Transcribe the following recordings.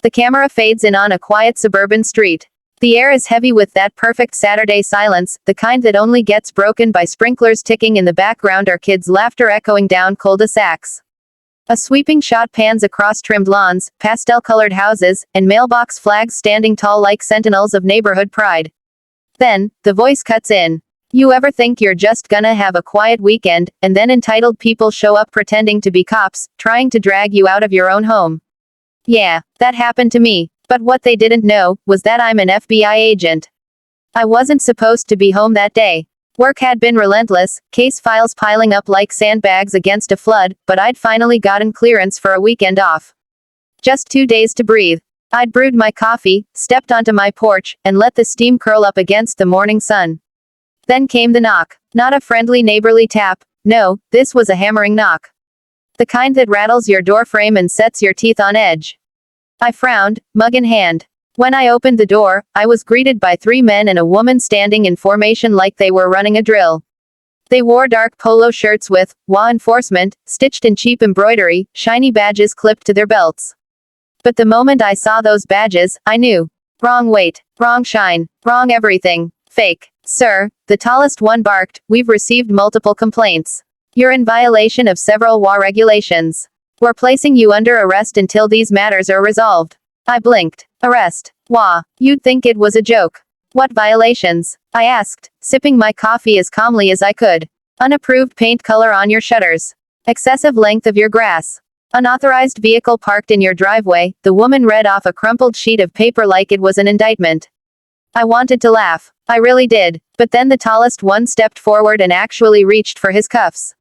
The camera fades in on a quiet suburban street. The air is heavy with that perfect Saturday silence, the kind that only gets broken by sprinklers ticking in the background or kids' laughter echoing down cul-de-sacs. A sweeping shot pans across trimmed lawns, pastel-colored houses, and mailbox flags standing tall like sentinels of neighborhood pride. Then, the voice cuts in. You ever think you're just gonna have a quiet weekend, and then entitled people show up pretending to be cops, trying to drag you out of your own home? Yeah, that happened to me. But what they didn't know was that I'm an FBI agent. I wasn't supposed to be home that day. Work had been relentless, case files piling up like sandbags against a flood, but I'd finally gotten clearance for a weekend off. Just 2 days to breathe. I'd brewed my coffee, stepped onto my porch, and let the steam curl up against the morning sun. Then came the knock. Not a friendly neighborly tap. No, this was a hammering knock. The kind that rattles your doorframe and sets your teeth on edge. I frowned, mug in hand. When I opened the door, I was greeted by 3 men and a woman standing in formation like they were running a drill. They wore dark polo shirts with HOA enforcement stitched in cheap embroidery, shiny badges clipped to their belts. But the moment I saw those badges, I knew. Wrong weight, wrong shine, wrong everything. Fake. Sir, the tallest one barked, we've received multiple complaints. You're in violation of several HOA regulations. We're placing you under arrest until these matters are resolved. I blinked. Arrest. HOA. You'd think it was a joke. What violations? I asked, sipping my coffee as calmly as I could. Unapproved paint color on your shutters. Excessive length of your grass. Unauthorized vehicle parked in your driveway. The woman read off a crumpled sheet of paper like it was an indictment. I wanted to laugh. I really did. But then the tallest one stepped forward and actually reached for his cuffs.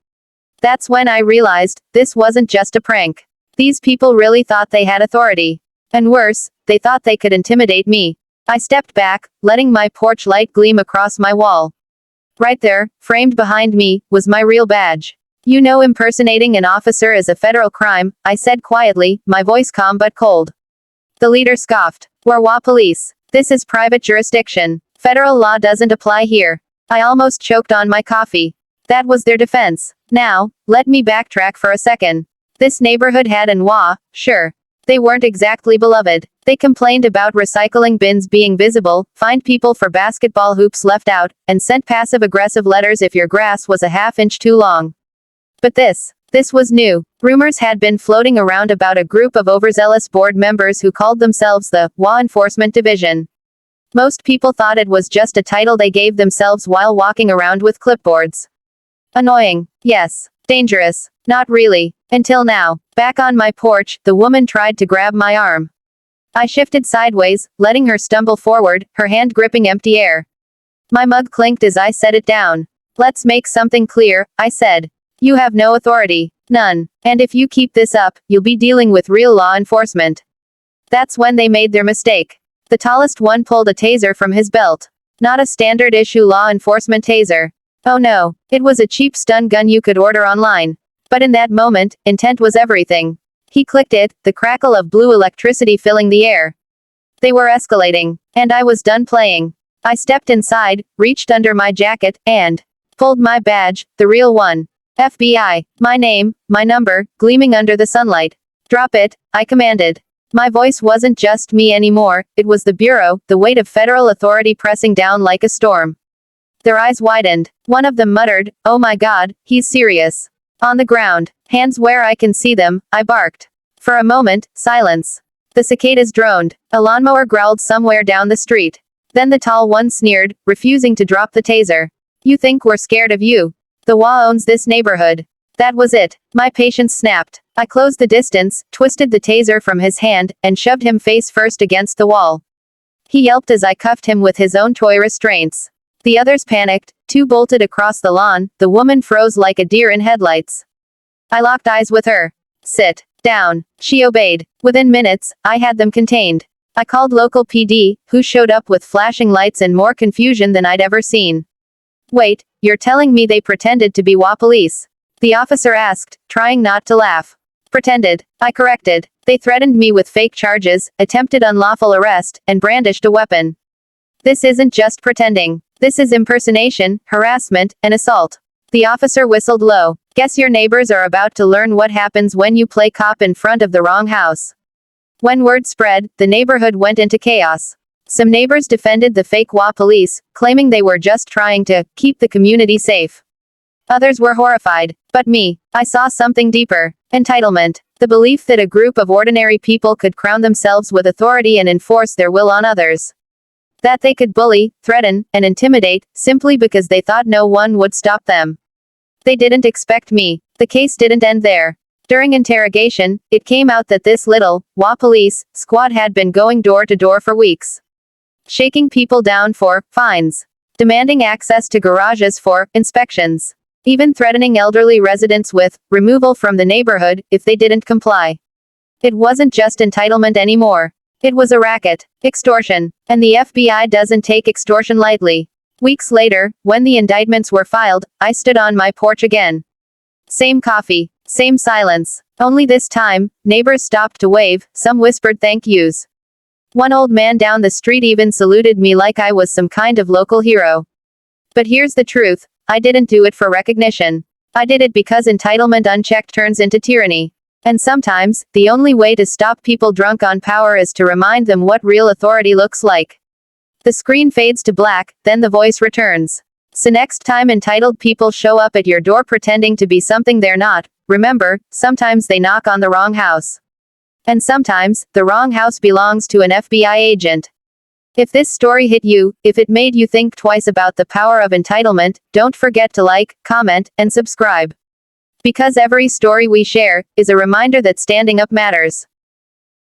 That's when I realized, this wasn't just a prank. These people really thought they had authority. And worse, they thought they could intimidate me. I stepped back, letting my porch light gleam across my wall. Right there, framed behind me, was my real badge. You know, impersonating an officer is a federal crime, I said quietly, my voice calm but cold. The leader scoffed. We're HOA Police. This is private jurisdiction. Federal law doesn't apply here. I almost choked on my coffee. That was their defense. Now, let me backtrack for a second. This neighborhood had an HOA, sure. They weren't exactly beloved. They complained about recycling bins being visible, fined people for basketball hoops left out, and sent passive-aggressive letters if your grass was a half-inch too long. But this was new. Rumors had been floating around about a group of overzealous board members who called themselves the HOA Enforcement Division. Most people thought it was just a title they gave themselves while walking around with clipboards. Annoying. Yes. Dangerous. Not really. Until now. Back on my porch, the woman tried to grab my arm. I shifted sideways, letting her stumble forward, her hand gripping empty air. My mug clinked as I set it down. Let's make something clear, I said. You have no authority. None. And if you keep this up, you'll be dealing with real law enforcement. That's when they made their mistake. The tallest one pulled a taser from his belt. Not a standard issue law enforcement taser. Oh no, it was a cheap stun gun you could order online. But in that moment, intent was everything. He clicked it, the crackle of blue electricity filling the air. They were escalating, and I was done playing. I stepped inside, reached under my jacket, and pulled my badge, the real one. FBI, my name, my number, gleaming under the sunlight. Drop it, I commanded. My voice wasn't just me anymore, it was the bureau, the weight of federal authority pressing down like a storm. Their eyes widened. One of them muttered, "Oh my God, he's serious." On the ground, hands where I can see them, I barked. For a moment, silence. The cicadas droned. A lawnmower growled somewhere down the street. Then the tall one sneered, refusing to drop the taser. You think we're scared of you? The HOA owns this neighborhood. That was it. My patience snapped. I closed the distance, twisted the taser from his hand, and shoved him face first against the wall. He yelped as I cuffed him with his own toy restraints. The others panicked, 2 bolted across the lawn, the woman froze like a deer in headlights. I locked eyes with her. Sit down. She obeyed. Within minutes, I had them contained. I called local PD, who showed up with flashing lights and more confusion than I'd ever seen. Wait, you're telling me they pretended to be HOA Police? The officer asked, trying not to laugh. Pretended. I corrected. They threatened me with fake charges, attempted unlawful arrest, and brandished a weapon. This isn't just pretending. This is impersonation, harassment, and assault. The officer whistled low. Guess your neighbors are about to learn what happens when you play cop in front of the wrong house. When word spread, the neighborhood went into chaos. Some neighbors defended the fake HOA police, claiming they were just trying to keep the community safe. Others were horrified. But me, I saw something deeper. Entitlement. The belief that a group of ordinary people could crown themselves with authority and enforce their will on others. That they could bully, threaten, and intimidate, simply because they thought no one would stop them. They didn't expect me. The case didn't end there. During interrogation, it came out that this little HOA police squad had been going door to door for weeks. Shaking people down for fines. Demanding access to garages for inspections. Even threatening elderly residents with removal from the neighborhood if they didn't comply. It wasn't just entitlement anymore. It was a racket. Extortion. And the FBI doesn't take extortion lightly. Weeks later, when the indictments were filed, I stood on my porch again. Same coffee. Same silence. Only this time, neighbors stopped to wave, some whispered thank yous. One old man down the street even saluted me like I was some kind of local hero. But here's the truth. I didn't do it for recognition. I did it because entitlement unchecked turns into tyranny. And sometimes, the only way to stop people drunk on power is to remind them what real authority looks like. The screen fades to black, then the voice returns. So next time entitled people show up at your door pretending to be something they're not, remember, sometimes they knock on the wrong house. And sometimes, the wrong house belongs to an FBI agent. If this story hit you, if it made you think twice about the power of entitlement, don't forget to like, comment, and subscribe. Because every story we share is a reminder that standing up matters.